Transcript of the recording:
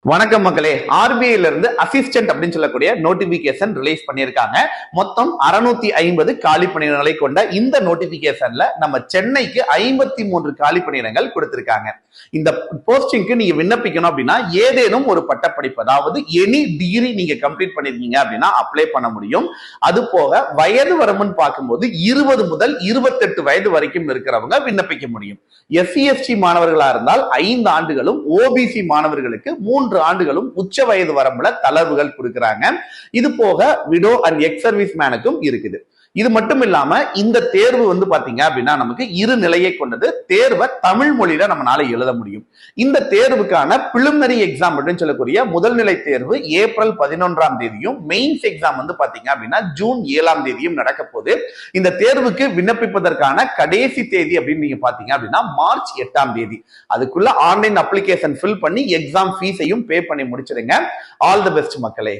வணக்கம் மக்களே. ஆர்பிஐல இருந்து அசிஸ்டன்ட் அப்படின்னு சொல்லக்கூடிய நோட்டிபிகேஷன் ரிலீஸ் பண்ணியிருக்காங்க. மொத்தம் 650 காலி பணியிடங்களை கொண்ட இந்த நோட்டிபிகேஷன்ல நம்ம சென்னைக்கு 53 காலி பணியிடங்கள் கொடுத்திருக்காங்க. இந்த போஸ்டிங்க்கு நீங்க விண்ணப்பிக்கணும் அப்படின்னா ஏதேனும் ஒரு பட்டப்படிப்பு, அதாவது எனி டிகிரி நீங்க கம்ப்ளீட் பண்ணிருக்கீங்க அப்படின்னா அப்ளை பண்ண முடியும். அது போக வயது வரம்புன்னு பார்க்கும்போது 20 முதல் 28 வயது வரைக்கும் இருக்கிறவங்க விண்ணப்பிக்க முடியும். எஸ்சி எஸ்டி மாணவர்களா இருந்தால் 5 ஆண்டுகளும், ஓபிசி மாணவர்களுக்கு 3 ஆண்டுகளும் உச்ச வயது வரம்புல தளர்வுகள் கொடுக்கிறாங்க. இது போக விடோ அண்ட் எக்ஸ் சர்வீஸ் மேனுக்கும் இருக்குது. இது மட்டும் இல்லாம இந்த தேர்வு பாத்தீங்க அப்படின்னா நமக்கு 2 நிலையை கொண்டது. தேர்வை தமிழ் மொழியில நம்மளால எழுத முடியும். இந்த தேர்வுக்கான பிலிமினரி எக்ஸாம் அப்படின்னு சொல்லக்கூடிய முதல் நிலை தேர்வு ஏப்ரல் 11ஆம் தேதியும், மெயின்ஸ் எக்ஸாம் பாத்தீங்க அப்படின்னா ஜூன் 7ஆம் தேதியும் நடக்க போகுது. இந்த தேர்வுக்கு விண்ணப்பிப்பதற்கான கடைசி தேதி அப்படின்னு நீங்க பாத்தீங்க அப்படின்னா மார்ச் 8ஆம் தேதி. அதுக்குள்ள ஆன்லைன் அப்ளிகேஷன் ஃபில் பண்ணி எக்ஸாம் ஃபீஸையும் பே பண்ணி முடிச்சிடுங்க. ஆல் தி பெஸ்ட் மக்களே.